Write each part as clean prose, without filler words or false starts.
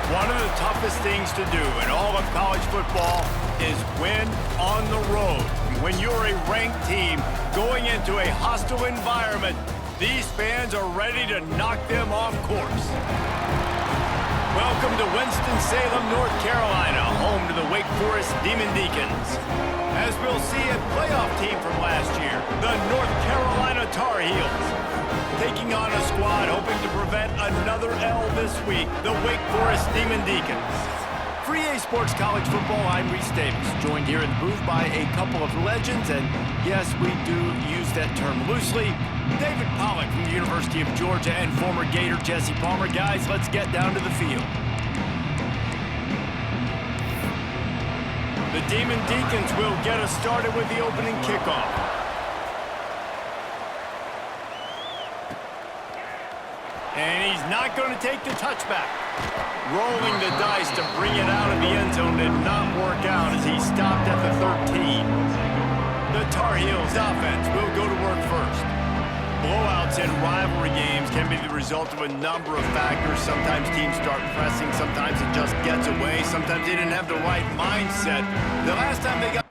One of the toughest things to do in all of college football is win on the road. When you're a ranked team going into a hostile environment, these fans are ready to knock them off course. Welcome to Winston-Salem, North Carolina, home to the Wake Forest Demon Deacons. As we'll see, a playoff team from last year, the North Carolina Tar Heels, taking on a squad hoping to prevent another L this week, the Wake Forest Demon Deacons. For EA Sports College Football, I'm Reese Davis, joined here in the booth by a couple of legends, and yes, we do use that term loosely. David Pollack from the University of Georgia and former Gator Jesse Palmer. Guys, let's get down to the field. The Demon Deacons will get us started with the opening kickoff. And he's not going to take the touchback. Rolling the dice to bring it out of the end zone did not work out as he stopped at the 13. The Tar Heels offense will go to work first. Blowouts in rivalry games can be the result of a number of factors. Sometimes teams start pressing, sometimes it just gets away, sometimes they didn't have the right mindset. The last time they got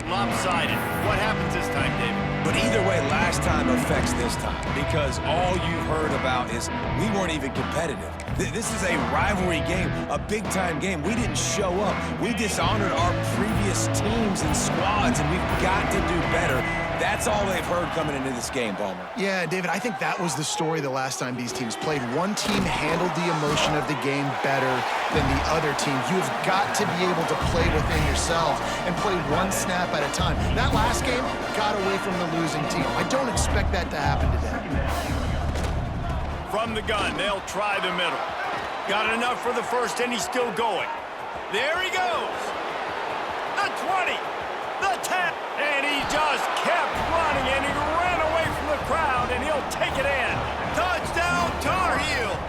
lopsided. What happens this time, David? But either way, last time affects this time because all you've heard about is we weren't even competitive. This is a rivalry game, a big-time game. We didn't show up. We dishonored our previous teams and squads, and we've got to do better. That's all they've heard coming into this game, Palmer. Yeah, David, I think that was the story the last time these teams played. One team handled the emotion of the game better than the other team. You have got to be able to play within yourself and play one snap at a time. That last game got away from the losing team. I don't expect that to happen today. From the gun, they'll try the middle. Got enough for the first, and he's still going. There he goes. The 20, the 10, and he just kept running, and he ran away from the crowd, and he'll take it in. Touchdown, Tar Heels.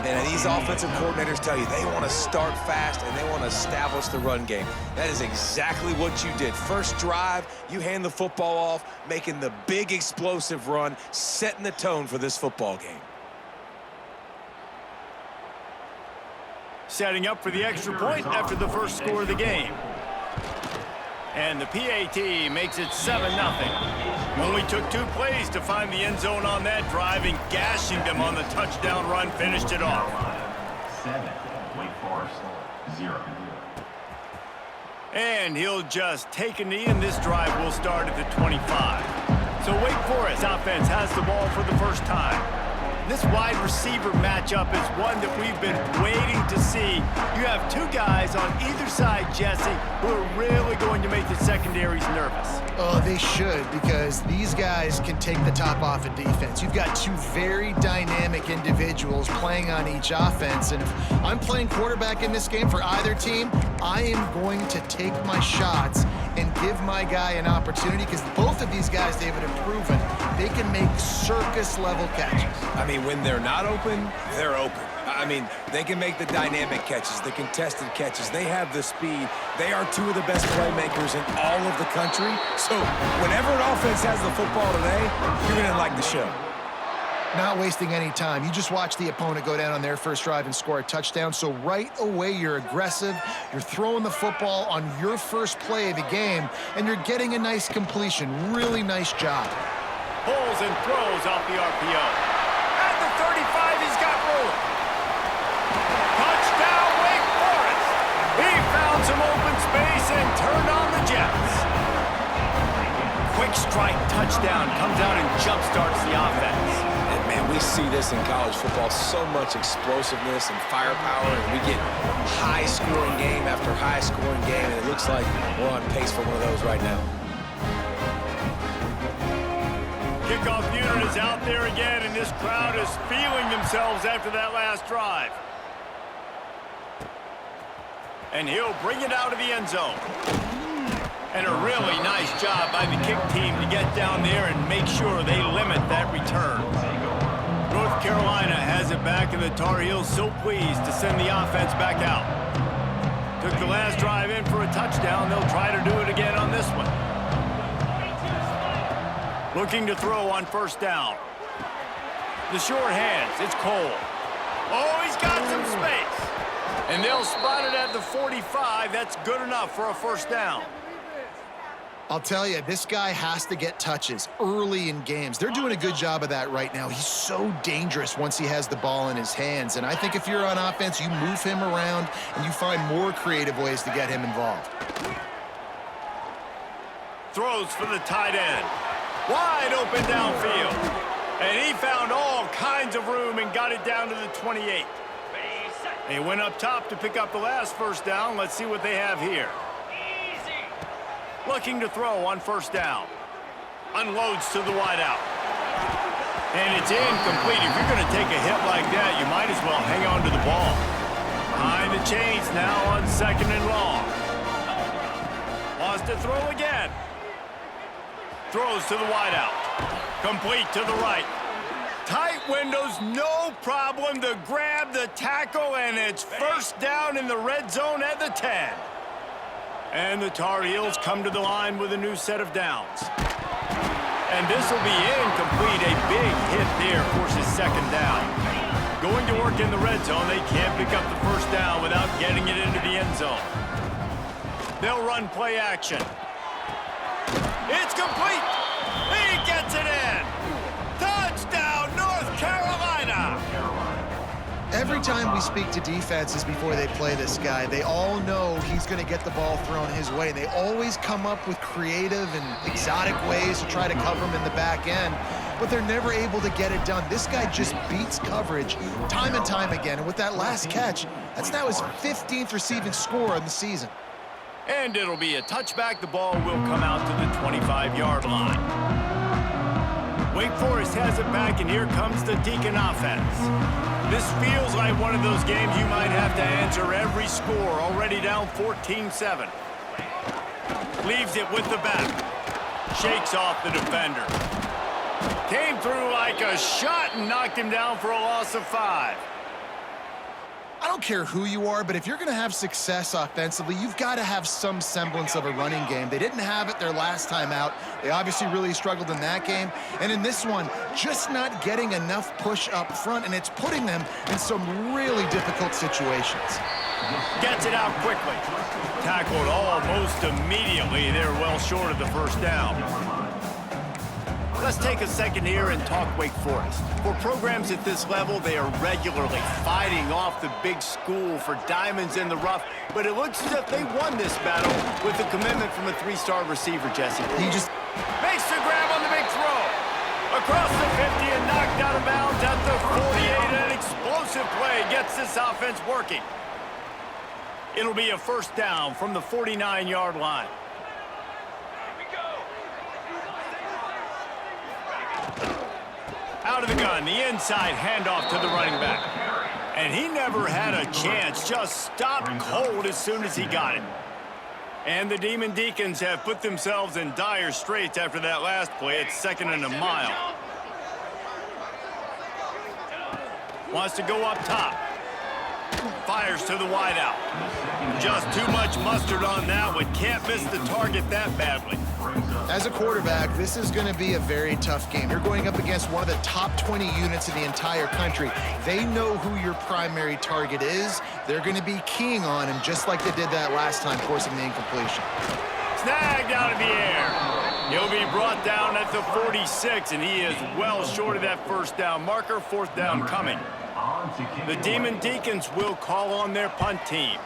And these offensive coordinators tell you they want to start fast and they want to establish the run game. That is exactly what you did. First drive, you hand the football off, making the big explosive run, setting the tone for this football game. Setting up for the extra point after the first score of the game. And the PAT makes it 7-0. Only took 2 plays to find the end zone on that drive, and gashing them on the touchdown run finished it off. 7, Wake Forest, 0. And he'll just take a knee, and this drive will start at the 25. So Wake Forest offense has the ball for the first time. This wide receiver matchup is one that we've been waiting to see. You have 2 guys on either side, Jesse, who are really going to make the secondaries nervous. Oh, they should, because these guys can take the top off of defense. You've got 2 very dynamic individuals playing on each offense, and if I'm playing quarterback in this game for either team, I am going to take my shots and give my guy an opportunity, because both of these guys, David, have proven they can make circus-level catches. I mean, when they're not open, they're open. I mean, they can make the dynamic catches, the contested catches. They have the speed. They are 2 of the best playmakers in all of the country. So whenever an offense has the football today, you're going to like the show. Not wasting any time. You just watch the opponent go down on their first drive and score a touchdown. So right away, you're aggressive. You're throwing the football on your first play of the game, and you're getting a nice completion. Really nice job. Pulls and throws off the RPO. At the 35, he's got room. Touchdown, Wake Forest. He found some open space and turned on the Jets. Quick strike touchdown comes out and jump-starts the offense. And, man, we see this in college football, so much explosiveness and firepower, and we get high-scoring game after high-scoring game, and it looks like we're on pace for one of those right now. Kickoff unit is out there again, and this crowd is feeling themselves after that last drive. And he'll bring it out of the end zone. And a really nice job by the kick team to get down there and make sure they limit that return. North Carolina has it back, and the Tar Heels so pleased to send the offense back out. Took the last drive in for a touchdown. They'll try to do it again on this one. Looking to throw on first down. The short hands, it's Cole. Oh, he's got some space. And they'll spot it at the 45. That's good enough for a first down. I'll tell you, this guy has to get touches early in games. They're doing a good job of that right now. He's so dangerous once he has the ball in his hands. And I think if you're on offense, you move him around and you find more creative ways to get him involved. Throws for the tight end. Wide open downfield. And he found all kinds of room and got it down to the 28. He went up top to pick up the last first down. Let's see what they have here. Looking to throw on first down. Unloads to the wideout. And it's incomplete. If you're going to take a hit like that, you might as well hang on to the ball. Behind the chains now on second and long. Wants to throw again. Throws to the wideout. Complete to the right. Tight windows, no problem to grab the tackle, and it's first down in the red zone at the 10. And the Tar Heels come to the line with a new set of downs. And this will be incomplete. A big hit there forces second down. Going to work in the red zone, they can't pick up the first down without getting it into the end zone. They'll run play action. It's complete. He gets it in. Touchdown, North Carolina. Every time we speak to defenses before they play this guy, they all know he's going to get the ball thrown his way. They always come up with creative and exotic ways to try to cover him in the back end, but they're never able to get it done. This guy just beats coverage time and time again, and with that last catch, that's now his 15th receiving score of the season. And it'll be a touchback. The ball will come out to the 25-yard line. Wake Forest has it back, and here comes the Deacon offense. This feels like one of those games you might have to answer every score. Already down 14-7. Leaves it with the back. Shakes off the defender. Came through like a shot and knocked him down for a loss of 5. I don't care who you are, but if you're going to have success offensively, you've got to have some semblance of a running game. They didn't have it their last time out. They obviously really struggled in that game. And in this one, just not getting enough push up front, and it's putting them in some really difficult situations. Gets it out quickly. Tackled almost immediately. They're well short of the first down. Let's take a second here and talk Wake Forest. For programs at this level, they are regularly fighting off the big school for diamonds in the rough, but it looks as if they won this battle with a commitment from a 3-star receiver, Jesse. He just makes the grab on the big throw. Across the 50 and knocked out of bounds at the 48. An explosive play gets this offense working. It'll be a first down from the 49-yard line. Out of the gun, the inside handoff to the running back. And he never had a chance, just stopped cold as soon as he got it. And the Demon Deacons have put themselves in dire straits after that last play. It's second and a mile. Wants to go up top. Fires to the wideout. Just too much mustard on that one. Can't miss the target that badly. As a quarterback, this is going to be a very tough game. You're going up against one of the top 20 units in the entire country. They know who your primary target is. They're going to be keying on him just like they did that last time, forcing the incompletion. Snagged out of the air. He'll be brought down at the 46, and he is well short of that first down marker. Fourth down coming. The Demon Deacons will call on their punt team.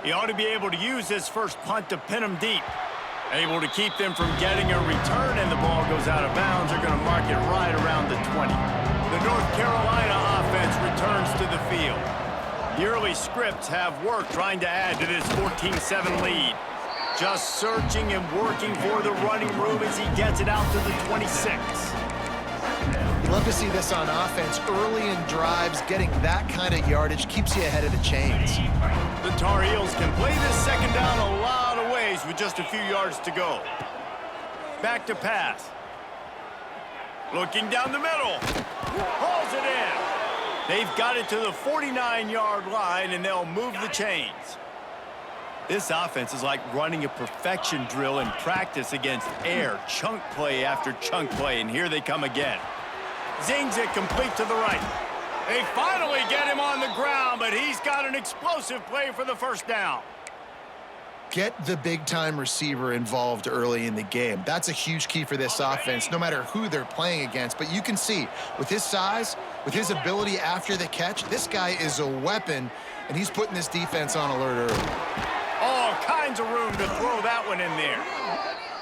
He ought to be able to use this first punt to pin them deep. Able to keep them from getting a return, and the ball goes out of bounds. They're going to mark it right around the 20. The North Carolina offense returns to the field. The early scripts have worked trying to add to this 14-7 lead. Just searching and working for the running room as he gets it out to the 26. You love to see this on offense. Early in drives, getting that kind of yardage keeps you ahead of the chains. The Tar Heels can play this second down a lot of ways with just a few yards to go. Back to pass. Looking down the middle. Hauls it in. They've got it to the 49-yard line, and they'll move the chains. This offense is like running a perfection drill in practice against air. Chunk play after chunk play, and here they come again. Zings it complete to the right. They finally get him on the ground, but he's got an explosive play for the first down. Get the big-time receiver involved early in the game. That's a huge key for this offense, no matter who they're playing against. But you can see, with his size, with his ability after the catch, this guy is a weapon, and he's putting this defense on alert early. All kinds of room to throw that one in there.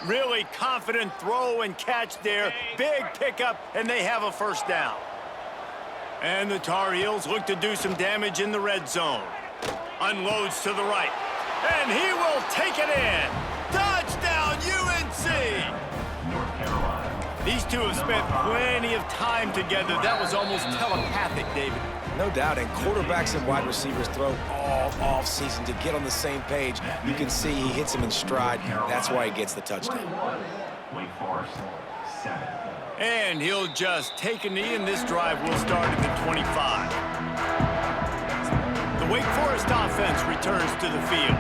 Really confident throw and catch there. Big pickup, and they have a first down. And the Tar Heels look to do some damage in the red zone. Unloads to the right. And he will take it in. Touchdown, UNC! North Carolina. These two have spent plenty of time together. That was almost telepathic, David. No doubt, and quarterbacks and wide receivers throw all off-season to get on the same page. You can see he hits him in stride. That's why he gets the touchdown. Wake Forest, 7. And he'll just take a knee, and this drive will start at the 25. The Wake Forest offense returns to the field.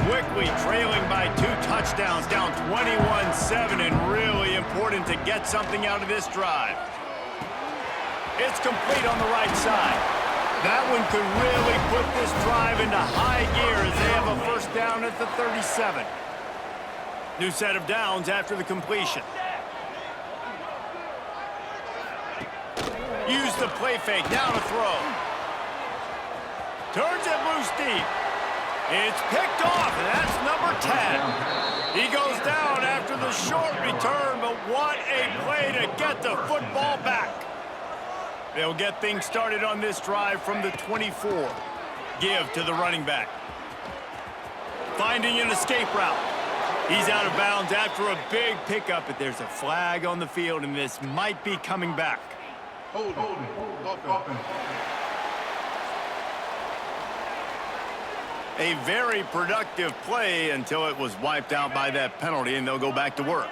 Quickly trailing by 2 touchdowns, down 21-7, and really important to get something out of this drive. It's complete on the right side. That one could really put this drive into high gear as they have a first down at the 37. New set of downs after the completion. Use the play fake, now to throw. Turns it loose deep. It's picked off, and that's number 10. He goes down after the short return, but what a play to get the football back. They'll get things started on this drive from the 24. Give to the running back. Finding an escape route. He's out of bounds after a big pickup, but there's a flag on the field, and this might be coming back. Hold it. A very productive play until it was wiped out by that penalty, and they'll go back to work.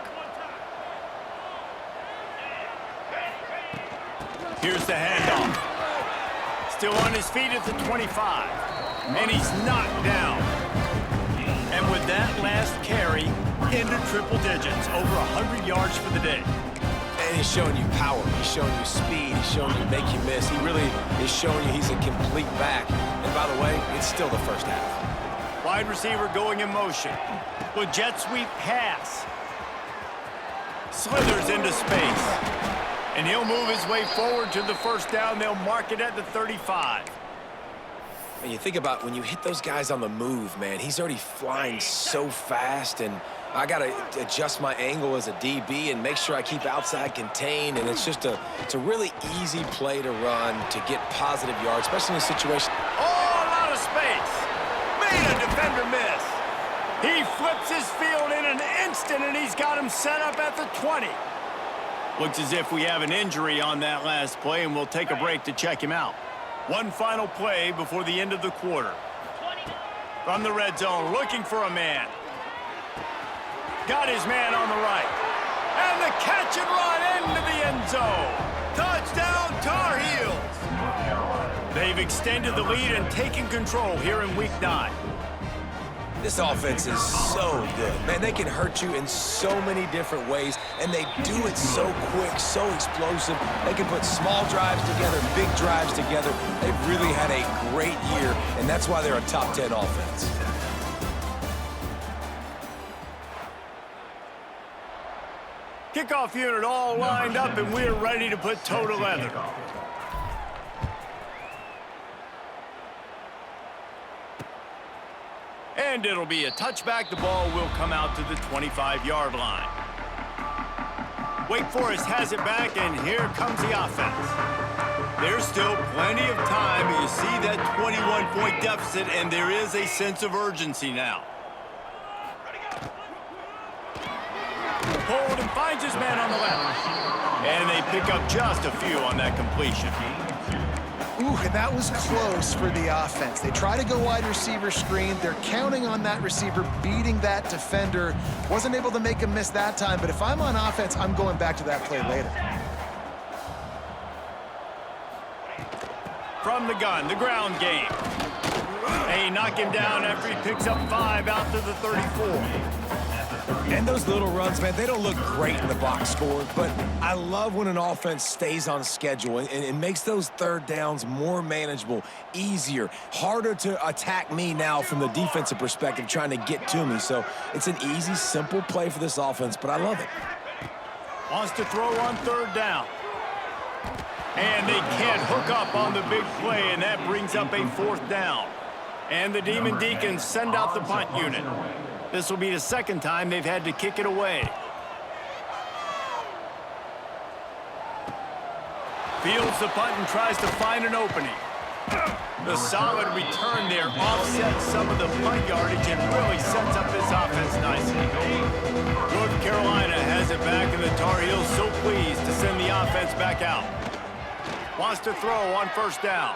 Here's the handoff. Still on his feet at the 25. And he's knocked down. And with that last carry, into triple digits, over 100 yards for the day. And he's showing you power. He's showing you speed. He's showing you make you miss. He really is showing you he's a complete back. And by the way, it's still the first half. Wide receiver going in motion. With jet sweep pass. Slithers into space. And he'll move his way forward to the first down. They'll mark it at the 35. And you think about when you hit those guys on the move, man, he's already flying so fast, and I got to adjust my angle as a DB and make sure I keep outside contained, and it's a really easy play to run to get positive yards, especially in a situation. All out of space. Made a defender miss. He flips his field in an instant, and he's got him set up at the 20. Looks as if we have an injury on that last play, and we'll take a break to check him out. One final play before the end of the quarter. From the red zone, looking for a man. Got his man on the right. And the catch and run into the end zone. Touchdown, Tar Heels. They've extended the lead and taken control here in Week 9. This offense is so good. Man, they can hurt you in so many different ways, and they do it so quick, so explosive. They can put small drives together, big drives together. They've really had a great year, and that's why they're a top 10 offense. Kickoff unit all lined up, and we're ready to put toe to leather. And it'll be a touchback. The ball will come out to the 25-yard line. Wake Forest has it back, and here comes the offense. There's still plenty of time. You see that 21-point deficit, and there is a sense of urgency now. Hold and finds his man on the left. And they pick up just a few on that completion. Ooh, and that was close for the offense. They try to go wide receiver screen. They're counting on that receiver beating that defender. Wasn't able to make him miss that time, but if I'm on offense, I'm going back to that play later. From the gun, the ground game. They knock him down after he picks up 5 out to the 34. And those little runs, man, they don't look great in the box score, but I love when an offense stays on schedule and it makes those third downs more manageable, easier, harder to attack me now from the defensive perspective trying to get to me. So it's an easy, simple play for this offense, but I love it. Wants to throw on third down. And they can't hook up on the big play, and that brings up a fourth down. And the Demon Deacons send out the punt unit. This will be the second time they've had to kick it away. Fields the punt and tries to find an opening. The solid return there offsets some of the punt yardage and really sets up this offense nicely. North Carolina has it back, and the Tar Heels so pleased to send the offense back out. Wants to throw on first down.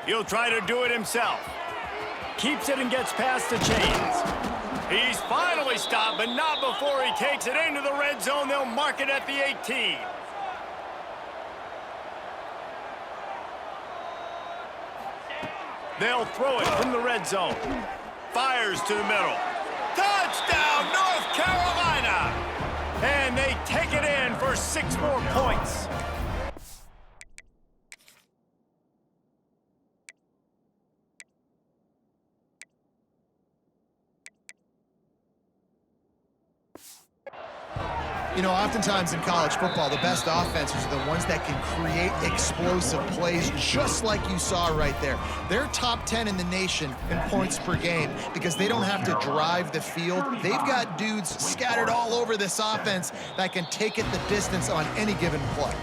He'll try to do it himself. Keeps it and gets past the chains. He's finally stopped, but not before he takes it into the red zone. They'll mark it at the 18. They'll throw it from the red zone. Fires to the middle. Touchdown, North Carolina! And they take it in for 6 more points. You know, oftentimes in college football, the best offenses are the ones that can create explosive plays, just like you saw right there. They're top 10 in the nation in points per game because they don't have to drive the field. They've got dudes scattered all over this offense that can take it the distance on any given play.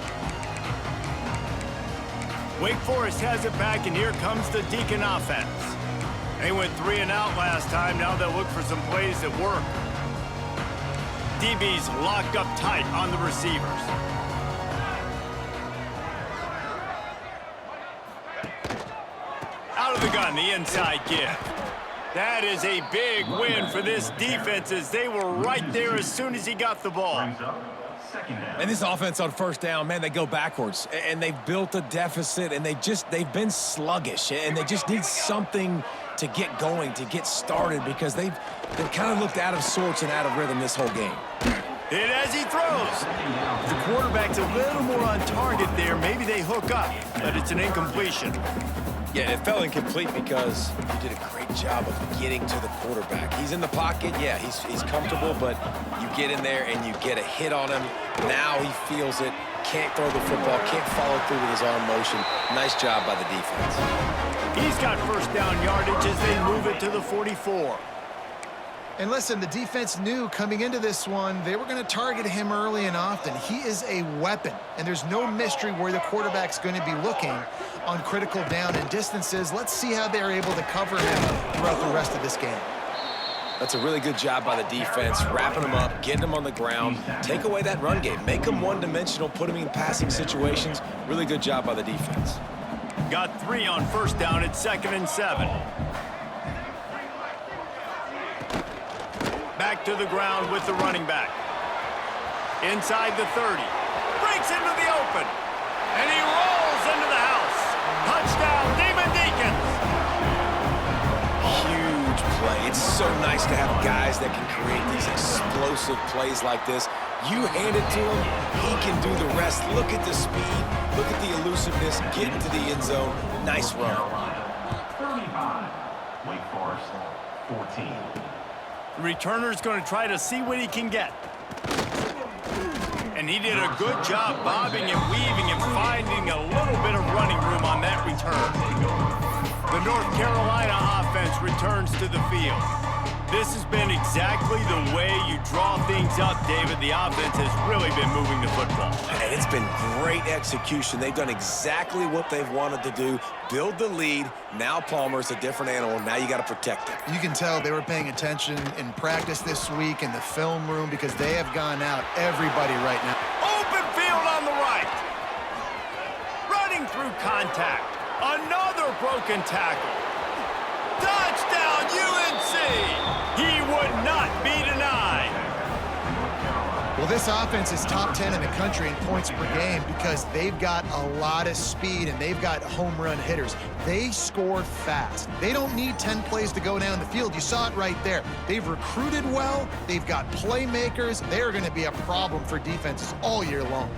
Wake Forest has it back, and here comes the Deacon offense. They went 3 and out last time. Now they'll look for some plays that work. DB's locked up tight on the receivers. Out of the gun, the inside give. That is a big win for this defense as they were right there as soon as he got the ball. And this offense on first down, man, they go backwards. And they've built a deficit, and they've been sluggish. And they just need something to get going, to get started, because they've kind of looked out of sorts and out of rhythm this whole game. And as he throws, the quarterback's a little more on target there. Maybe they hook up, but it's an incompletion. Yeah, it fell incomplete because he did a great job of getting to the quarterback. He's in the pocket, yeah, he's comfortable, but you get in there and you get a hit on him. Now he feels it, can't throw the football, can't follow through with his arm motion. Nice job by the defense. He's got first down yardage as they move it to the 44. And listen, the defense knew coming into this one, they were going to target him early and often. He is a weapon, and there's no mystery where the quarterback's going to be looking on critical down and distances. Let's see how they're able to cover him throughout the rest of this game. That's a really good job by the defense, wrapping them up, getting them on the ground, take away that run game, make them one-dimensional, put them in passing situations. Really good job by the defense. Got 3 on first down at 2nd and 7. Back to the ground with the running back. Inside the 30. Breaks into the open. And he rolls into the house. Touchdown, Demon Deacons. Huge play. It's so nice to have guys that can create these explosive plays like this. You hand it to him, he can do the rest. Look at the speed. Look at the elusiveness. Get into the end zone. Nice run. 35. Wake Forest, 14. The returner's going to try to see what he can get. And he did a good job bobbing and weaving and finding a little bit of running room on that return. The North Carolina offense returns to the field. This has been exactly the way you draw things up, David. The offense has really been moving the football. And it's been great execution. They've done exactly what they've wanted to do. Build the lead. Now Palmer's a different animal. Now you got to protect him. You can tell they were paying attention in practice this week in the film room because they have gone out everybody right now. Open field on the right. Running through contact. Another broken tackle. Touchdown, UNC! He would not be denied. Well, this offense is top 10 in the country in points per game because they've got a lot of speed and they've got home run hitters. They score fast. They don't need 10 plays to go down the field. You saw it right there. They've recruited well. They've got playmakers. They're going to be a problem for defenses all year long.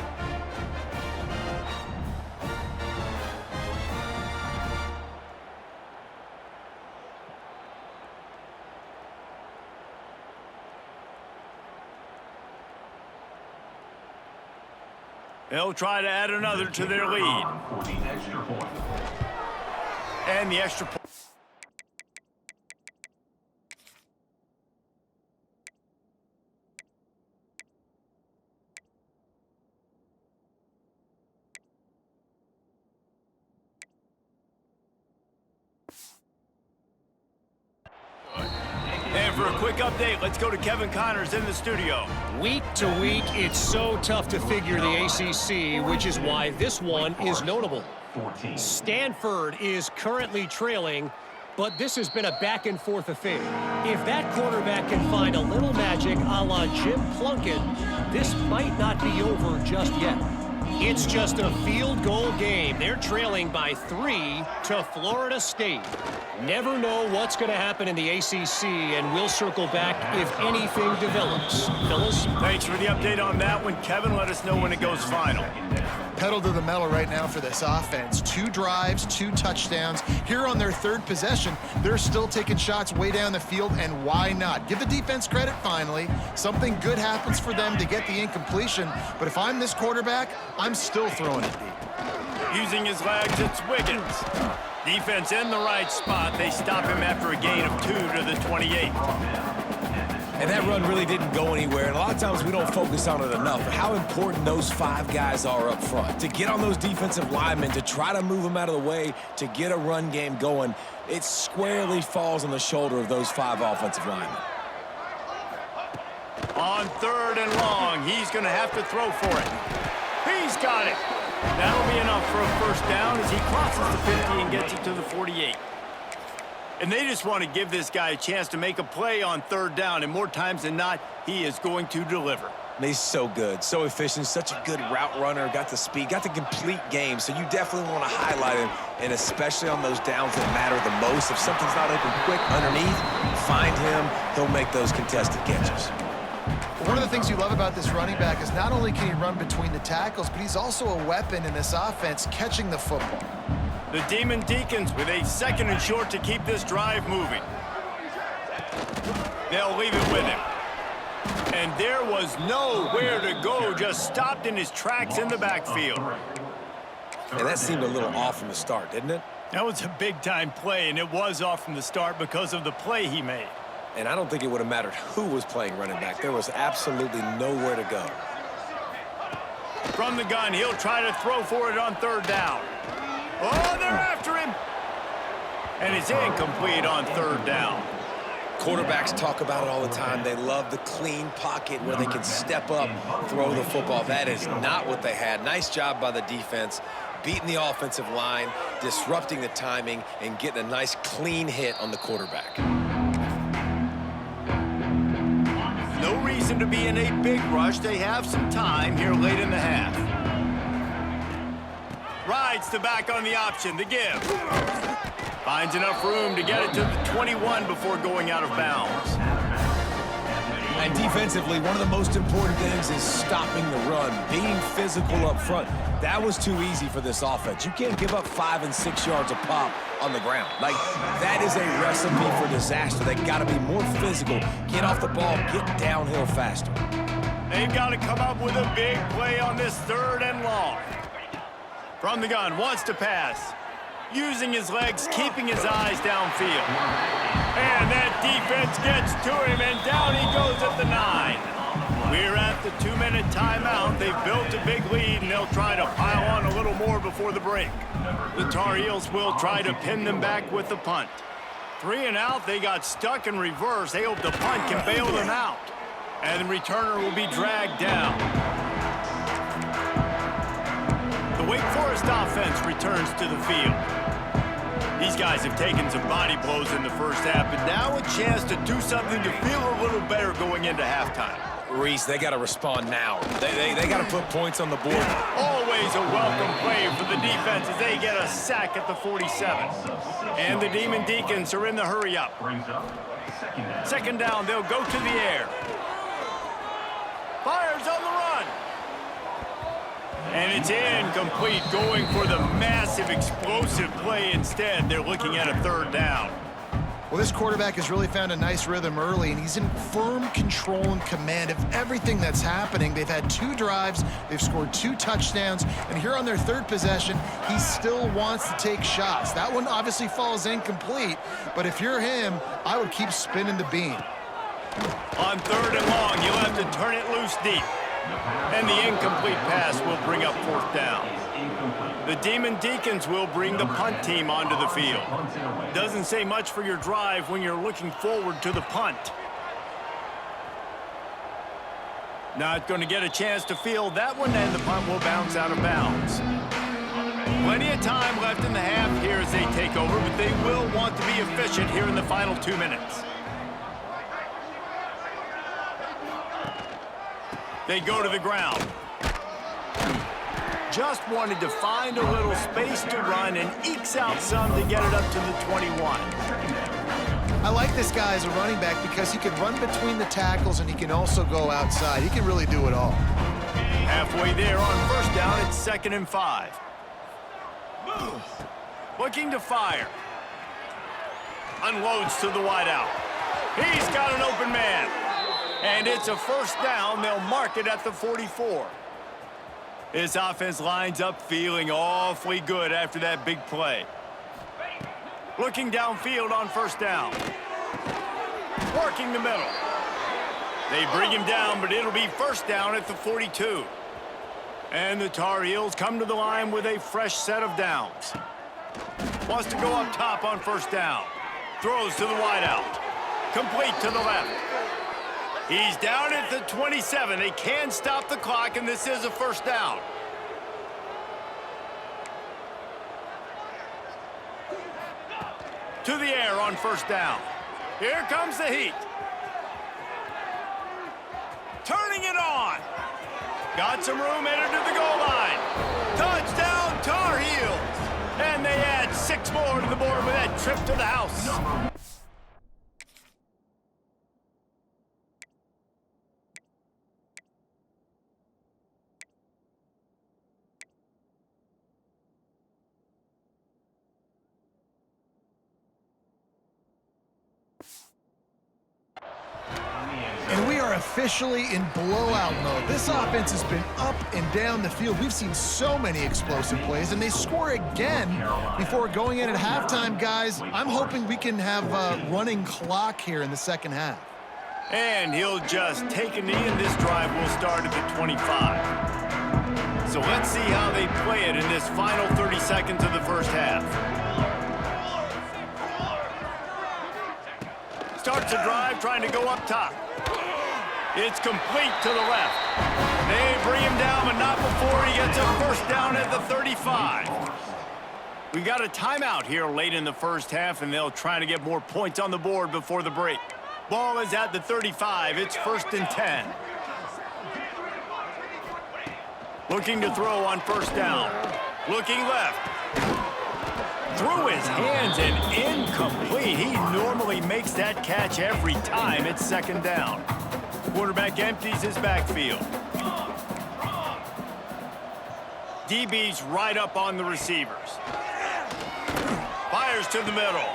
They'll try to add another to their lead. For the extra point. And the extra point. And for a quick update, let's go to Kevin Connors in the studio. Week to week, it's so tough to figure the ACC, which is why this one is notable. 14. Stanford is currently trailing, but this has been a back-and-forth affair. If that quarterback can find a little magic a la Jim Plunkett, this might not be over just yet. It's just a field goal game. They're trailing by 3 to Florida State. Never know what's going to happen in the ACC, and we'll circle back if anything develops. Phyllis? Thanks for the update on that one. Kevin, let us know when it goes final. Pedal to the metal right now for this offense. 2 drives, 2 touchdowns. Here on their 3rd possession, they're still taking shots way down the field, and why not? Give the defense credit finally. Something good happens for them to get the incompletion, but if I'm this quarterback, I'm still throwing it deep. Using his legs, it's Wiggins. Defense in the right spot. They stop him after a gain of 2 to the 28. And that run really didn't go anywhere, and a lot of times we don't focus on it enough, but how important those 5 guys are up front. To get on those defensive linemen, to try to move them out of the way, to get a run game going, it squarely falls on the shoulder of those 5 offensive linemen. On 3rd and long, he's going to have to throw for it. He's got it. That'll be enough for a first down as he crosses the 50 and gets it to the 48. And they just want to give this guy a chance to make a play on 3rd down, and more times than not, he is going to deliver. He's so good, so efficient, such a good route runner, got the speed, got the complete game, so you definitely want to highlight him, and especially on those downs that matter the most. If something's not open quick underneath, find him, he'll make those contested catches. One of the things you love about this running back is not only can he run between the tackles, but he's also a weapon in this offense catching the football. The Demon Deacons with a 2nd and short to keep this drive moving. They'll leave it with him. And there was nowhere to go, just stopped in his tracks in the backfield. And that seemed a little off from the start, didn't it? That was a big-time play, and it was off from the start because of the play he made. And I don't think it would have mattered who was playing running back. There was absolutely nowhere to go. From the gun, he'll try to throw for it on 3rd down. Oh, they're after him. And it's incomplete on 3rd down. Quarterbacks talk about it all the time. They love the clean pocket where they can step up, throw the football. That is not what they had. Nice job by the defense, beating the offensive line, disrupting the timing, and getting a nice clean hit on the quarterback. No reason to be in a big rush. They have some time here late in the half. Rides the back on the option, the give. Finds enough room to get it to the 21 before going out of bounds. And defensively, one of the most important things is stopping the run, being physical up front. That was too easy for this offense. You can't give up 5 and 6 yards a pop on the ground. Like, that is a recipe for disaster. They got to be more physical, get off the ball, get downhill faster. They've got to come up with a big play on this 3rd and long. From the gun, wants to pass. Using his legs, keeping his eyes downfield. And that defense gets to him, and down he goes at the 9. We're at the 2-minute timeout. They've built a big lead, and they'll try to pile on a little more before the break. The Tar Heels will try to pin them back with the punt. 3 and out, they got stuck in reverse. They hope the punt can bail them out. And the returner will be dragged down. The Wake Forest offense returns to the field. These guys have taken some body blows in the first half, but now a chance to do something to feel a little better going into halftime. Reese, they got to respond now. They got to put points on the board. Always a welcome play for the defense as they get a sack at the 47. And the Demon Deacons are in the hurry-up. Brings up Second down, they'll go to the air. Fires on the run. And it's incomplete, going for the massive explosive play instead. They're looking at a third down. Well, this quarterback has really found a nice rhythm early, and he's in firm control and command of everything that's happening. They've had 2 drives, they've scored 2 touchdowns, and here on their 3rd possession, he still wants to take shots. That one obviously falls incomplete, but if you're him, I would keep spinning the beam. On 3rd and long, you'll have to turn it loose deep. And the incomplete pass will bring up 4th down. The Demon Deacons will bring the punt team onto the field. Doesn't say much for your drive when you're looking forward to the punt. Not going to get a chance to field that one, and the punt will bounce out of bounds. Plenty of time left in the half here as they take over, but they will want to be efficient here in the final 2 minutes. They go to the ground. Just wanted to find a little space to run and ekes out some to get it up to the 21. I like this guy as a running back because he can run between the tackles and he can also go outside. He can really do it all. Halfway there on 1st down, it's 2nd and 5. Looking to fire. Unloads to the wideout. He's got an open man. And it's a 1st down. They'll mark it at the 44. This offense lines up feeling awfully good after that big play. Looking downfield on 1st down. Working the middle. They bring him down, but it'll be 1st down at the 42. And the Tar Heels come to the line with a fresh set of downs. Wants to go up top on 1st down. Throws to the wideout. Complete to the left. He's down at the 27. They can stop the clock, and this is a 1st down. To the air on 1st down. Here comes the heat. Turning it on. Got some room, headed to the goal line. Touchdown, Tar Heels. And they add 6 more to the board with that trip to the house. And we are officially in blowout mode. This offense has been up and down the field. We've seen so many explosive plays, and they score again before going in at halftime, guys. I'm hoping we can have a running clock here in the 2nd half. And he'll just take a knee, and this drive will start at the 25. So let's see how they play it in this final 30 seconds of the 1st half. Starts a drive trying to go up top. It's complete to the left. They bring him down, but not before he gets a 1st down at the 35. We got a timeout here late in the 1st half, and they'll try to get more points on the board before the break. Ball is at the 35. It's 1st and 10. Looking to throw on 1st down. Looking left. Through his hands and incomplete. He normally makes that catch every time. It's 2nd down. Quarterback empties his backfield. DB's right up on the receivers. Fires to the middle.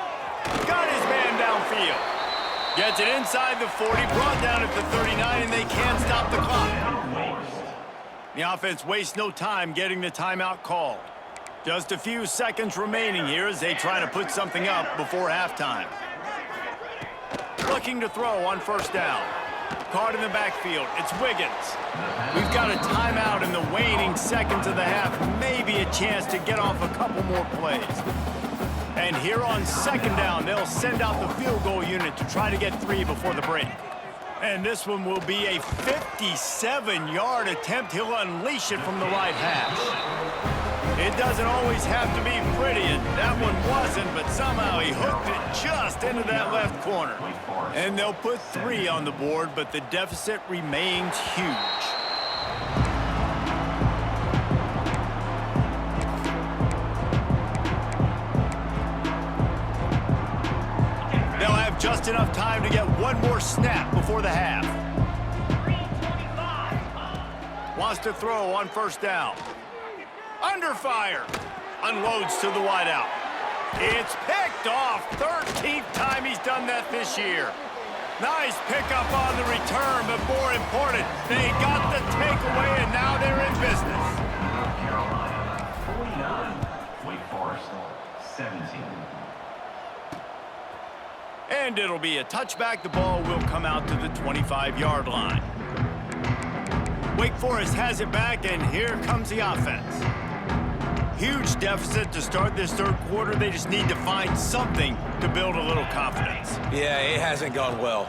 Got his man downfield. Gets it inside the 40, brought down at the 39, and they can't stop the clock. The offense wastes no time getting the timeout called. Just a few seconds remaining here as they try to put something up before halftime. Looking to throw on 1st down. Caught in the backfield. It's Wiggins. We've got a timeout in the waning seconds of the half. Maybe a chance to get off a couple more plays. And here on 2nd down, they'll send out the field goal unit to try to get 3 before the break. And this one will be a 57-yard attempt. He'll unleash it from the right hash. It doesn't always have to be pretty, and that one wasn't, but somehow he hooked it just into that left corner. And they'll put 3 on the board, but the deficit remains huge. They'll have just enough time to get one more snap before the half. Wants to throw on first down. Under fire. Unloads to the wideout. It's picked off. 13th time he's done that this year. Nice pickup on the return, but more important, they got the takeaway, and now they're in business. North Carolina 49, Wake Forest 17. And it'll be a touchback. The ball will come out to the 25-yard line. Wake Forest has it back, and here comes the offense. Huge deficit to start this third quarter. They just need to find something to build a little confidence. Yeah, it hasn't gone well.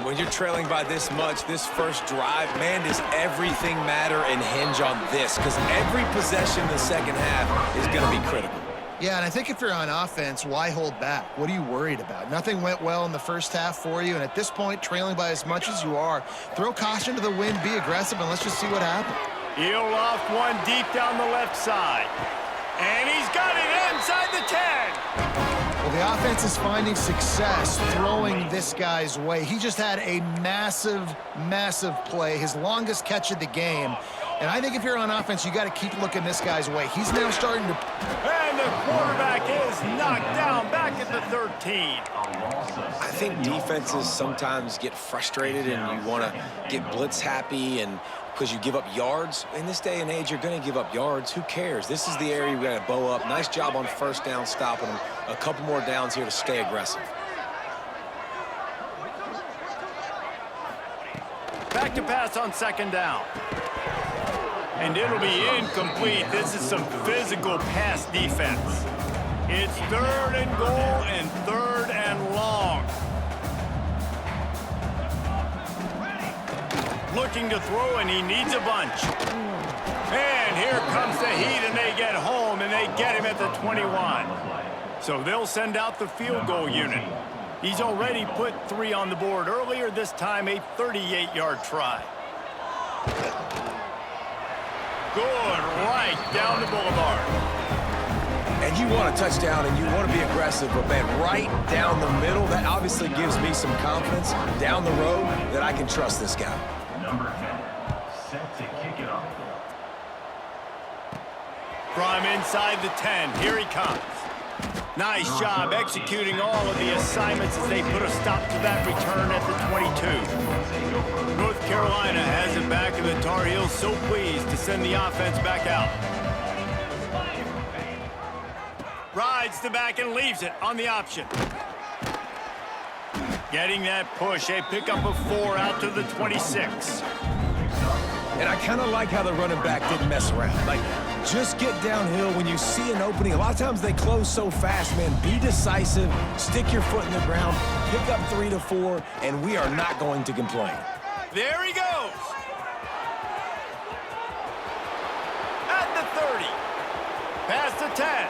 When you're trailing by this much, this first drive, man, does everything matter and hinge on this? Because every possession in the second half is going to be critical. Yeah, and I think if you're on offense, why hold back? What are you worried about? Nothing went well in the first half for you, and at this point, trailing by as much as you are, throw caution to the wind, be aggressive, and let's just see what happens. He'll loft one deep down the left side. And he's got it inside the 10. Well, the offense is finding success throwing this guy's way. He just had a massive, massive play, his longest catch of the game. And I think if you're on offense, you got to keep looking this guy's way. He's now starting to... And the quarterback is knocked down back at the 13. I think defenses sometimes get frustrated and you want to get blitz happy and because you give up yards. In this day and age, you're going to give up yards. Who cares? This is the area we got to bow up. Nice job on first down, stopping them. A couple more downs here to stay aggressive. Back to pass on second down. And it'll be incomplete. This is some physical pass defense. It's 3rd and goal and 3rd and long. Looking to throw, and he needs a bunch. And here comes the heat, and they get home, and they get him at the 21. So they'll send out the field goal unit. He's already put 3 on the board earlier, this time a 38-yard try. Good, right down the boulevard. And you want a touchdown and you want to be aggressive, but man, right down the middle, that obviously gives me some confidence down the road that I can trust this guy. Number 10, set to kick it off. From inside the 10, here he comes. Nice job executing all of the assignments as they put a stop to that return at the 22. North Carolina has it back, and the Tar Heels so pleased to send the offense back out. Rides the back and leaves it on the option. Getting that push, a pickup of 4 out to the 26. And I kind of like how the running back didn't mess around. Like, just get downhill when you see an opening. A lot of times they close so fast, man. Be decisive, stick your foot in the ground, pick up 3 to 4, and we are not going to complain. There he goes. At the 30. Past the 10.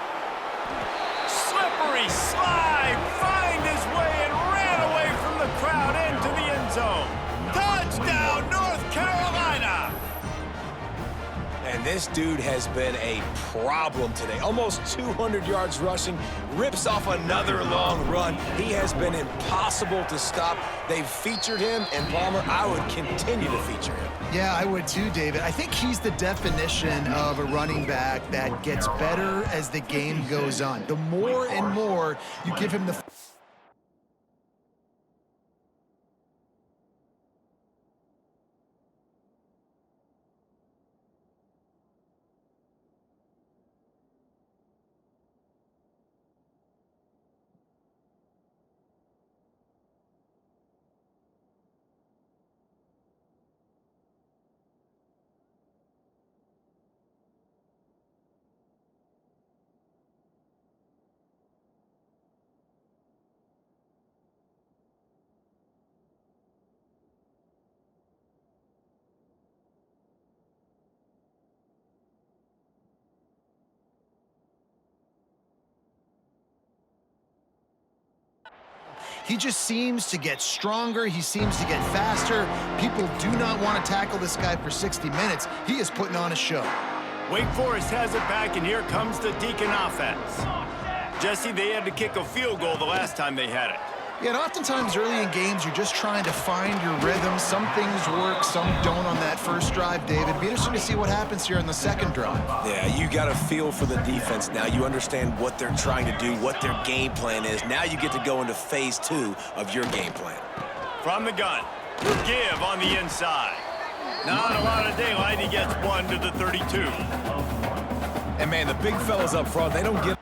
Slippery slide, find his way and ran away from the crowd into the end zone. Touchdown, North Carolina! And this dude has been a problem today. Almost 200 yards rushing, rips off another long run. He has been impossible to stop. They've featured him, and Palmer, I would continue to feature him. Yeah, I would too, David. I think he's the definition of a running back that gets better as the game goes on. The more and more you give him the... He just seems to get stronger. He seems to get faster. People do not want to tackle this guy for 60 minutes. He is putting on a show. Wake Forest has it back, and here comes the Deacon offense. Jesse, they had to kick a field goal the last time they had it. Yeah, and oftentimes early in games, you're just trying to find your rhythm. Some things work, some don't on that first drive, David. Be interesting to see what happens here in the second drive. Yeah, you got a feel for the defense now. You understand what they're trying to do, what their game plan is. Now you get to go into phase 2 of your game plan. From the gun, give on the inside. Not a lot of daylight. He gets 1 to the 32. And, man, the big fellas up front, they don't get...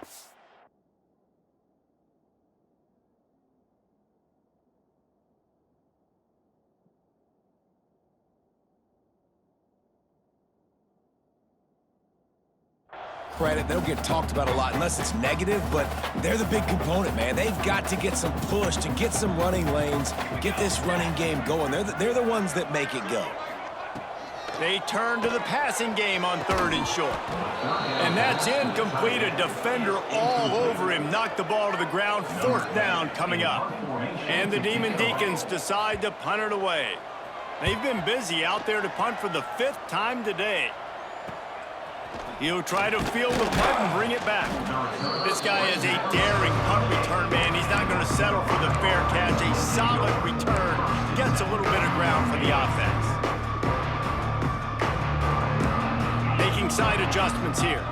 credit. They don't get talked about a lot unless it's negative, but they're the big component, man. They've got to get some push, to get some running lanes, get this running game going. They're the ones that make it go. They turn to the passing game on 3rd and short. And that's incomplete. A defender all over him. Knocked the ball to the ground. 4th down coming up. And the Demon Deacons decide to punt it away. They've been busy out there to punt for the 5th time today. He'll try to field the punt and bring it back. This guy is a daring punt return man. He's not going to settle for the fair catch. A solid return. Gets a little bit of ground for the offense. Making side adjustments here.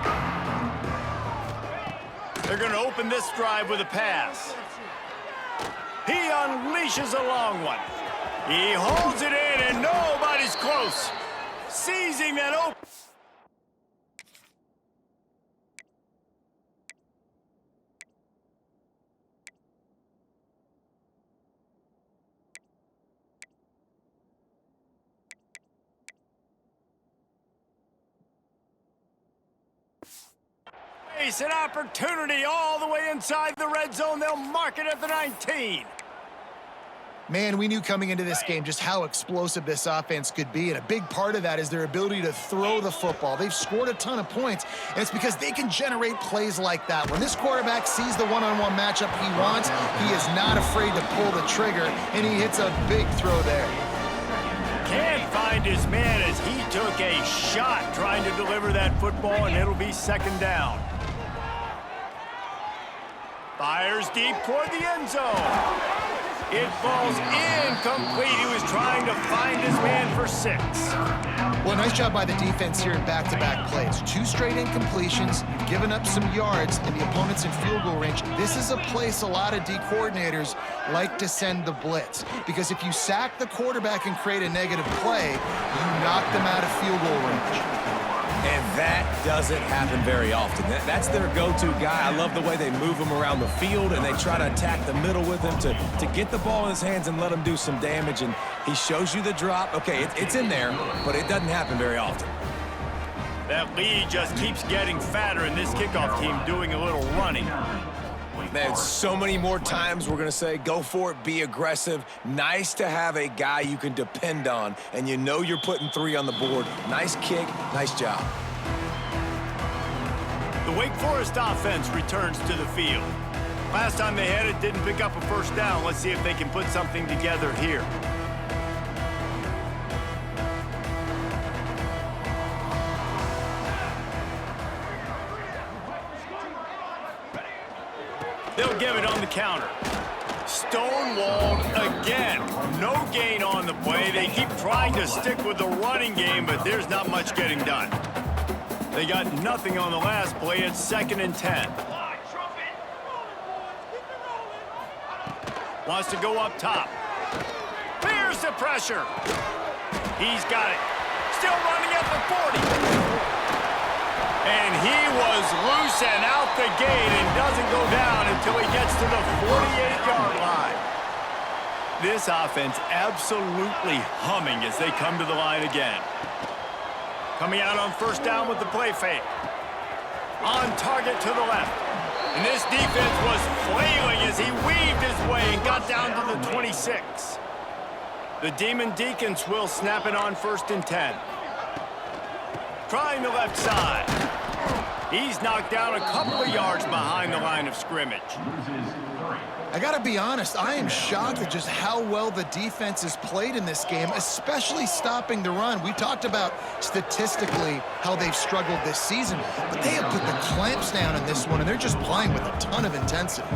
They're going to open this drive with a pass. He unleashes a long one. He holds it in, and nobody's close. Seizing that open. An opportunity all the way inside the red zone. They'll mark it at the 19. Man, we knew coming into this game just how explosive this offense could be, and a big part of that is their ability to throw the football. They've scored a ton of points, and it's because they can generate plays like that. When this quarterback sees the one-on-one matchup he wants, he is not afraid to pull the trigger, and he hits a big throw there. Can't find his man as he took a shot trying to deliver that football, and it'll be 2nd down. Fires deep toward the end zone. It falls incomplete. He was trying to find his man for 6. Well, nice job by the defense here in back-to-back plays. 2 straight incompletions. You've given up some yards, and the opponent's in field goal range. This is a place a lot of D coordinators like to send the blitz, because if you sack the quarterback and create a negative play, you knock them out of field goal range. And that doesn't happen very often. That's their go-to guy. I love the way they move him around the field, and they try to attack the middle with him to get the ball in his hands and let him do some damage. And he shows you the drop. Okay, it's in there, but it doesn't happen very often. That lead just keeps getting fatter, and this kickoff team doing a little running. Man, so many more times we're going to say, go for it, be aggressive. Nice to have a guy you can depend on, and you know you're putting 3 on the board. Nice kick, nice job. The Wake Forest offense returns to the field. Last time they had it, didn't pick up a 1st down. Let's see if they can put something together here. They'll give it on the counter. Stonewalled again. No gain on the play. They keep trying to stick with the running game, but there's not much getting done. They got nothing on the last play. It's 2nd and 10. Wants to go up top. Here's the pressure. He's got it. Still running at the 40. And he was loose and out the gate and doesn't go down until he gets to the 48-yard line. This offense absolutely humming as they come to the line again. Coming out on 1st down with the play fake. On target to the left. And this defense was flailing as he weaved his way and got down to the 26. The Demon Deacons will snap it on 1st and 10. Trying the left side. He's knocked down a couple of yards behind the line of scrimmage. I I got to be honest, I am shocked at just how well the defense has played in this game, especially stopping the run. We talked about statistically how they've struggled this season, but they have put the clamps down in this one, and they're just playing with a ton of intensity.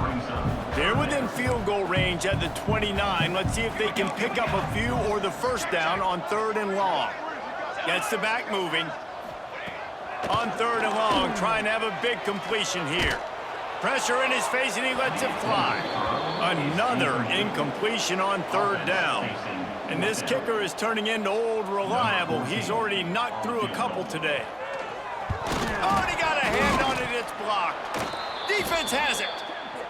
They're within field goal range at the 29. Let's see if they can pick up a few or the first down on 3rd and long. Gets the back moving. On 3rd and long, trying to have a big completion here. Pressure in his face, and he lets it fly. Another incompletion on 3rd down. And this kicker is turning into old reliable. He's already knocked through a couple today. Oh, and he got a hand on it. It's blocked. Defense has it.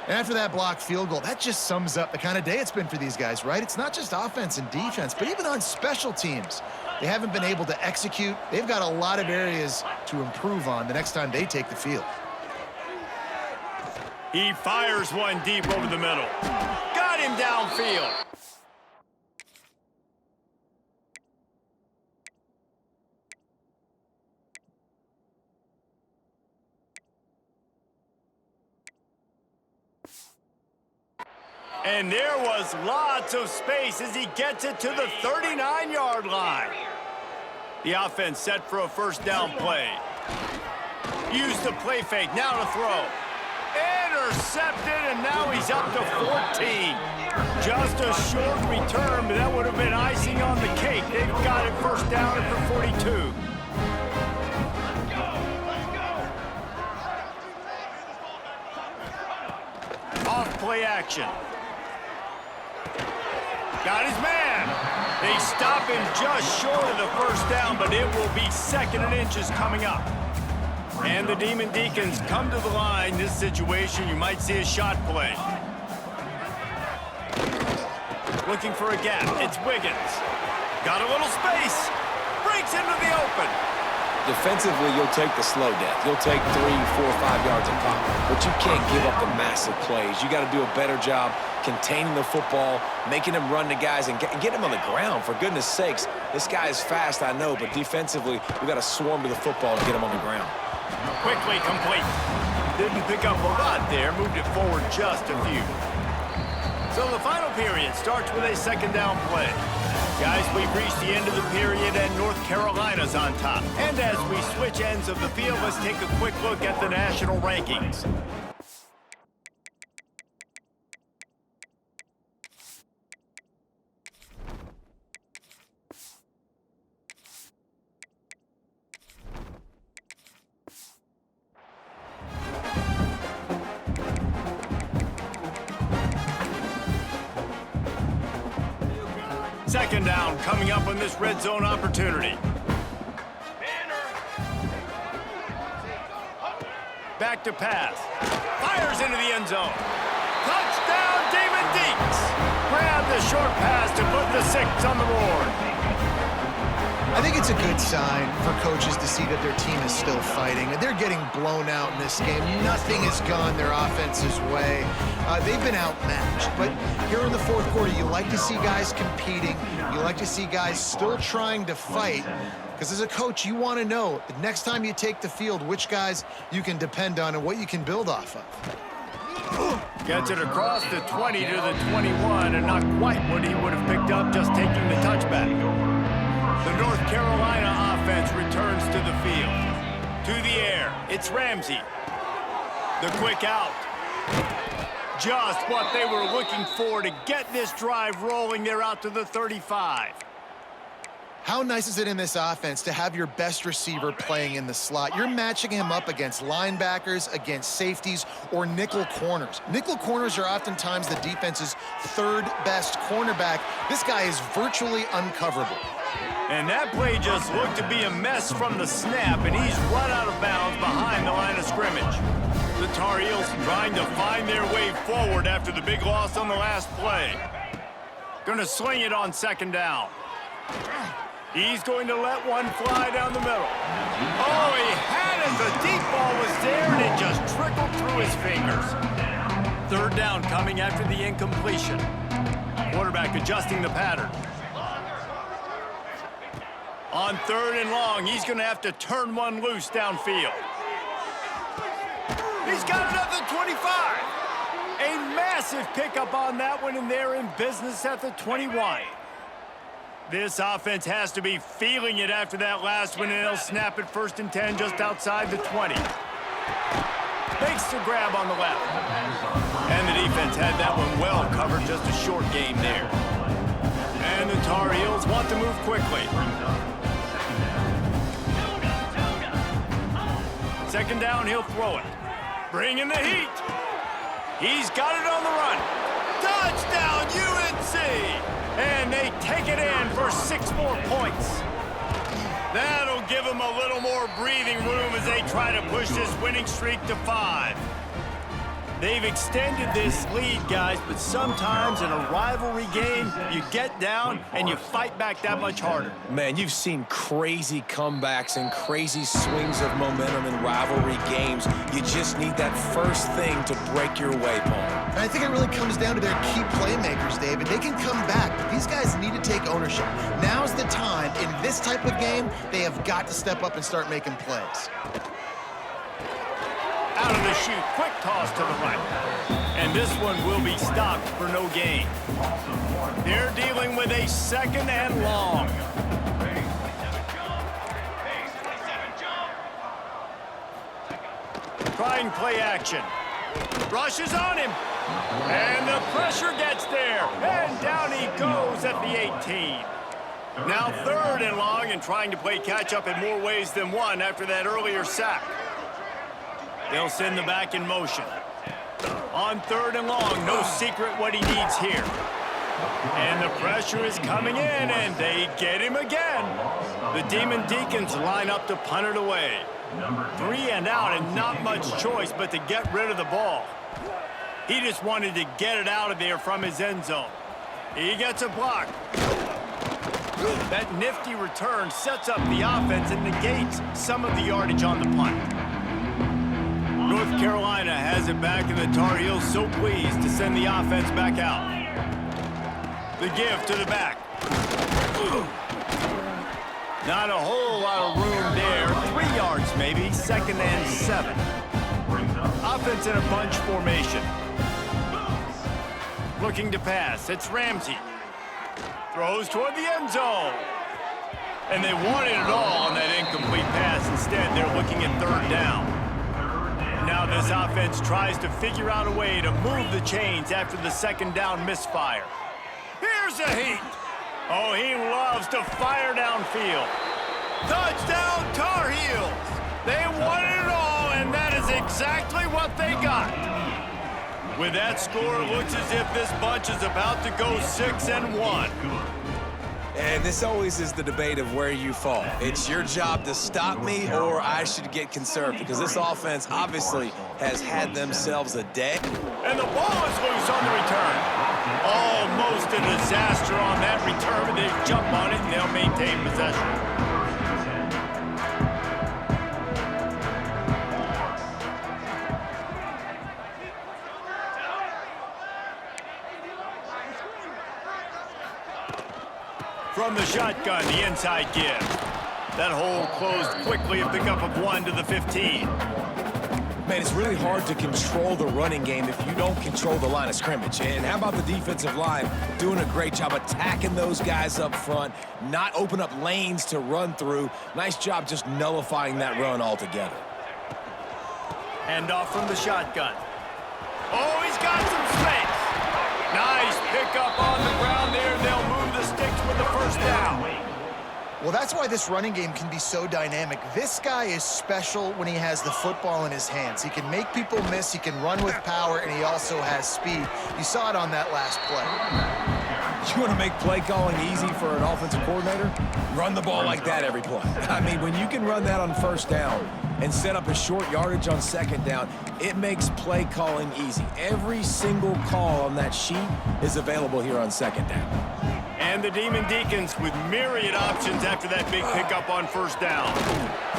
And after that blocked field goal, that just sums up the kind of day it's been for these guys, right? It's not just offense and defense, but even on special teams. They haven't been able to execute. They've got a lot of areas to improve on the next time they take the field. He fires one deep over the middle. Got him downfield. And there was lots of space as he gets it to the 39-yard line. The offense set for a first down play. Use the play fake, now to throw. Intercepted, and now he's up to 14. Just a short return, but that would have been icing on the cake. They've got it first down at the 42. Off play action. Got his man. They stop him just short of the first down, but it will be 2nd and inches coming up. And the Demon Deacons come to the line. This situation, you might see a shot play. Looking for a gap. It's Wiggins. Got a little space. Breaks into the open. Defensively, you'll take the slow death. You'll take 3, 4, 5 yards a pop, but you can't give up the massive plays. You got to do a better job containing the football, making them run to guys, and get him on the ground. For goodness sakes, this guy is fast, I know, but defensively, we got to swarm to the football and get him on the ground. Quickly complete. Didn't pick up a lot there. Moved it forward just a few. So the final period starts with a 2nd down play. Guys, we've reached the end of the period, and North Carolina's on top. And as we switch ends of the field, let's take a quick look at the national rankings. Second down coming up on this red zone opportunity. Back to pass. Fires into the end zone. Touchdown, Demon Deacs. Grab the short pass to put the 6 on the board. I think it's a good sign for coaches to see that their team is still fighting. They're getting blown out in this game. Nothing has gone their offense's way. They've been outmatched. But here in the 4th quarter, you like to see guys competing. You like to see guys still trying to fight. Because as a coach, you want to know the next time you take the field, which guys you can depend on and what you can build off of. Gets it across the 20 to the 21, and not quite what he would have picked up just taking the touchback. The North Carolina offense returns to the field. To the air, it's Ramsey. The quick out. Just what they were looking for to get this drive rolling. They're out to the 35. How nice is it in this offense to have your best receiver playing in the slot? You're matching him up against linebackers, against safeties, or nickel corners. Nickel corners are oftentimes the defense's 3rd best cornerback. This guy is virtually uncoverable. And that play just looked to be a mess from the snap, and he's run out of bounds behind the line of scrimmage. The Tar Heels trying to find their way forward after the big loss on the last play. Gonna swing it on 2nd down. He's going to let one fly down the middle. Oh, he had it. The deep ball was there, and it just trickled through his fingers. 3rd down coming after the incompletion. Quarterback adjusting the pattern. On 3rd and long, he's going to have to turn one loose downfield. He's got it up to 25. A massive pickup on that one, and they're in business at the 21. This offense has to be feeling it after that last one, and they'll snap it 1st and 10 just outside the 20. Makes the grab on the left. And the defense had that one well covered, just a short game there. And the Tar Heels want to move quickly. 2nd down, he'll throw it. Bringing the heat. He's got it on the run. Touchdown, UNC! And they take it in for 6 more points. That'll give them a little more breathing room as they try to push this winning streak to 5. They've extended this lead, guys, but sometimes in a rivalry game, you get down and you fight back that much harder. Man, you've seen crazy comebacks and crazy swings of momentum in rivalry games. You just need that first thing to break your way, Paul. And I think it really comes down to their key playmakers, David. They can come back, but these guys need to take ownership. Now's the time. In this type of game, they have got to step up and start making plays. Out of the chute, quick toss to the right. And this one will be stopped for no gain. They're dealing with a 2nd and long. Trying play action. Rushes on him. And the pressure gets there. And down he goes at the 18. Now 3rd and long, and trying to play catch up in more ways than one after that earlier sack. They'll send the back in motion. On 3rd and long, no secret what he needs here. And the pressure is coming in, and they get him again. The Demon Deacons line up to punt it away. 3 and out, and not much choice but to get rid of the ball. He just wanted to get it out of there from his end zone. He gets a block. That nifty return sets up the offense and negates some of the yardage on the punt. North Carolina has it back, and the Tar Heels so pleased to send the offense back out. The give to the back. Not a whole lot of room there. 3 yards maybe, 2nd and 7. Offense in a bunch formation. Looking to pass, it's Ramsey. Throws toward the end zone. And they wanted it all on that incomplete pass. Instead, they're looking at 3rd down. Now this offense tries to figure out a way to move the chains after the 2nd down misfire. Here's a heat. Oh, he loves to fire downfield. Touchdown, Tar Heels. They wanted it all, and that is exactly what they got. With that score, it looks as if this bunch is about to go 6 and 1. And this always is the debate of where you fall. It's your job to stop me, or I should get conserved, because this offense obviously has had themselves a day. And the ball is loose on the return. Almost a disaster on that return, but they jump on it and they'll maintain possession. From the shotgun, the inside give. That hole closed quickly, a pickup of 1 to the 15. Man, it's really hard to control the running game if you don't control the line of scrimmage. And how about the defensive line doing a great job attacking those guys up front, not open up lanes to run through. Nice job just nullifying that run altogether. Hand off from the shotgun. Oh, he's got some space. Nice pickup on the ground there. They'll move the sticks with the 1st down. Well, that's why this running game can be so dynamic. This guy is special when he has the football in his hands. He can make people miss, he can run with power, and he also has speed. You saw it on that last play. You want to make play calling easy for an offensive coordinator? Run the ball like that every play. I mean, when you can run that on 1st down and set up a short yardage on 2nd down, it makes play calling easy. Every single call on that sheet is available here on 2nd down. And the Demon Deacons with myriad options after that big pickup on 1st down.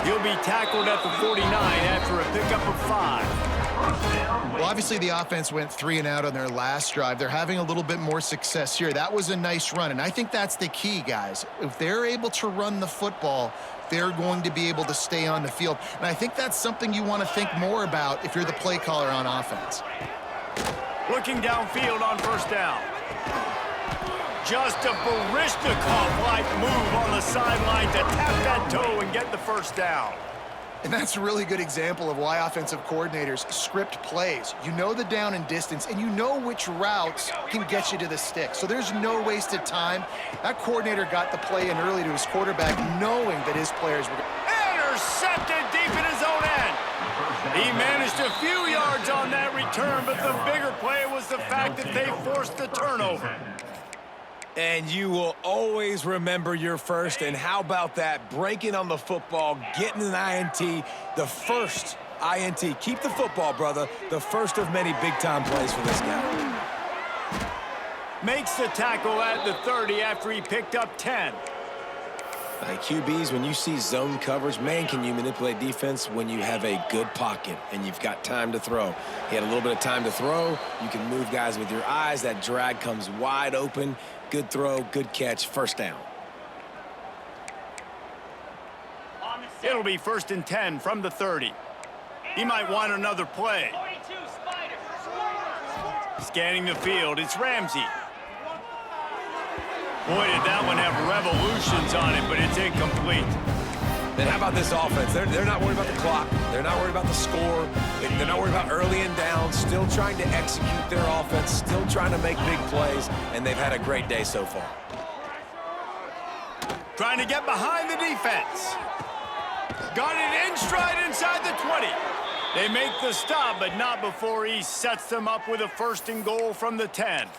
He'll be tackled at the 49 after a pickup of 5. Well, obviously the offense went 3 and out on their last drive. They're having a little bit more success here. That was a nice run, and I think that's the key, guys. If they're able to run the football, they're going to be able to stay on the field. And I think that's something you want to think more about if you're the play caller on offense. Looking downfield on first down. Just a Baryshnikov-like move on the sideline to tap that toe and get the first down. And that's a really good example of why offensive coordinators script plays. You know the down and distance, and you know which routes can get you to the stick. So there's no wasted time. That coordinator got the play in early to his quarterback, knowing that his players were... Intercepted deep in his own end. He managed a few yards on that return, but the bigger play was the fact that they forced the turnover. And you will always remember your first. And how about that? Breaking on the football, getting an INT, the first INT. Keep the football, brother. The first of many big-time plays for this guy. Makes the tackle at the 30 after he picked up 10. QBs, when you see zone coverage, man, can you manipulate defense when you have a good pocket and you've got time to throw. He had a little bit of time to throw. You can move guys with your eyes. That drag comes wide open. Good throw, good catch, first down. It'll be 1st and 10 from the 30. He might want another play. Scanning the field, it's Ramsey. Boy, did that one have revolutions on it, but it's incomplete. Then how about this offense? They're not worried about the clock. They're not worried about the score. They're not worried about early and down. Still trying to execute their offense. Still trying to make big plays. And they've had a great day so far. Trying to get behind the defense. Got it in stride inside the 20. They make the stop, but not before he sets them up with a 1st and goal from the 10.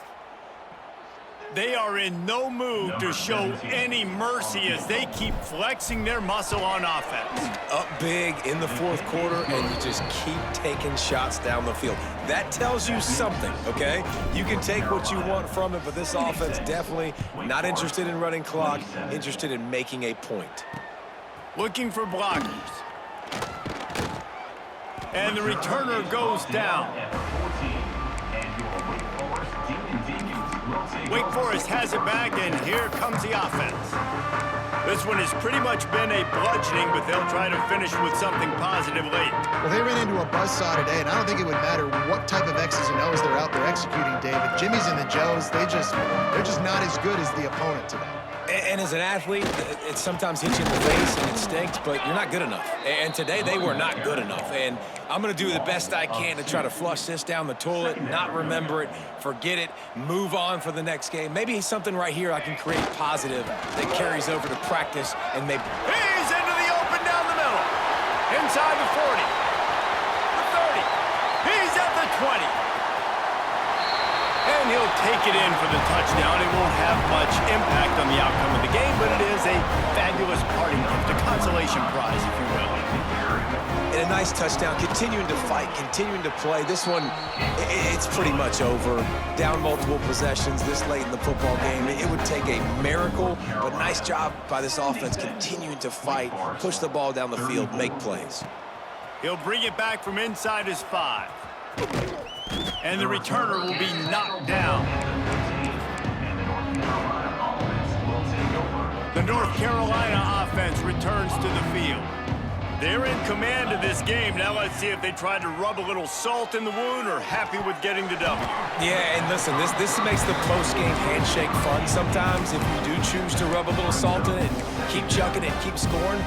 They are in no mood to show any mercy as they keep flexing their muscle on offense. Up big in the 4th quarter, and you just keep taking shots down the field. That tells you something, okay? You can take what you want from it, but this offense definitely not interested in running clock, interested in making a point. Looking for blockers. And the returner goes down. Wake Forest has it back, and here comes the offense. This one has pretty much been a bludgeoning, but they'll try to finish with something positive late. Well, they ran into a buzzsaw today, and I don't think it would matter what type of X's and O's they're out there executing, David. Jimmy's and the Joes, they're just not as good as the opponent today. And as an athlete, it sometimes hits you in the face and it stinks, but you're not good enough. And today they were not good enough. And I'm going to do the best I can to try to flush this down the toilet, not remember it, forget it, move on for the next game. Maybe something right here I can create positive that carries over to practice and maybe... He's into the open down the middle. Inside the 40. The 30. He's at the 20. And he'll take it in for the touchdown. It won't have much impact on the outcome of the game, but it is a fabulous parting gift, a consolation prize, if you will. And a nice touchdown, continuing to fight, continuing to play. This one, it's pretty much over. Down multiple possessions this late in the football game. It would take a miracle, but nice job by this offense continuing to fight, push the ball down the field, make plays. He'll bring it back from inside his 5. And the returner will be knocked down. The North Carolina offense returns to the field. They're in command of this game. Now let's see if they try to rub a little salt in the wound or happy with getting the W. Yeah, and listen, this makes the post-game handshake fun sometimes. If you do choose to rub a little salt in it and keep chucking it, keep scoring,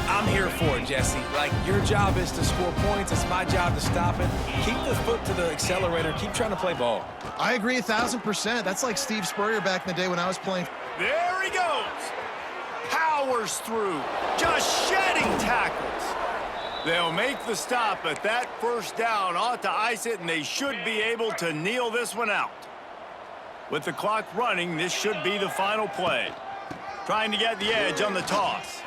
I'm here for it, Jesse. Like, your job is to score points. It's my job to stop it. Keep the foot to the accelerator. Keep trying to play ball. I agree 1,000%. That's like Steve Spurrier back in the day when I was playing. There he goes. Powers through, just shedding tackles. They'll make the stop, but that first down ought to ice it, and they should be able to kneel this one out. With the clock running, this should be the final play. Trying to get the edge on the toss.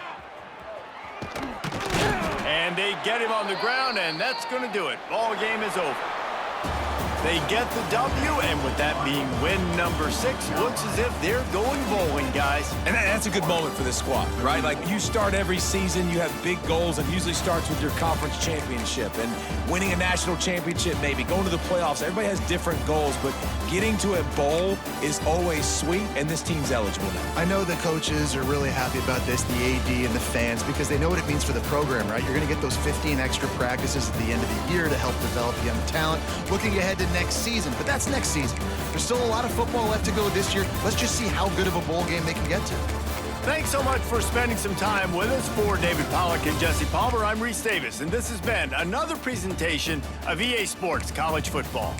And they get him on the ground, and that's going to do it. Ball game is over. They get the W, and with that being win number 6, looks as if they're going bowling, guys. And that's a good moment for this squad, right? Like, you start every season, you have big goals. It usually starts with your conference championship and winning a national championship, maybe going to the playoffs. Everybody has different goals, but getting to a bowl is always sweet, and this team's eligible now. I know the coaches are really happy about this, the AD and the fans, because they know what it means for the program, right? You're going to get those 15 extra practices at the end of the year to help develop young talent. Looking ahead to next season. But that's next season. There's still a lot of football left to go this year. Let's just see how good of a bowl game they can get to. Thanks so much for spending some time with us. For David Pollack and Jesse Palmer, I'm Reese Davis, and this has been another presentation of EA Sports College Football.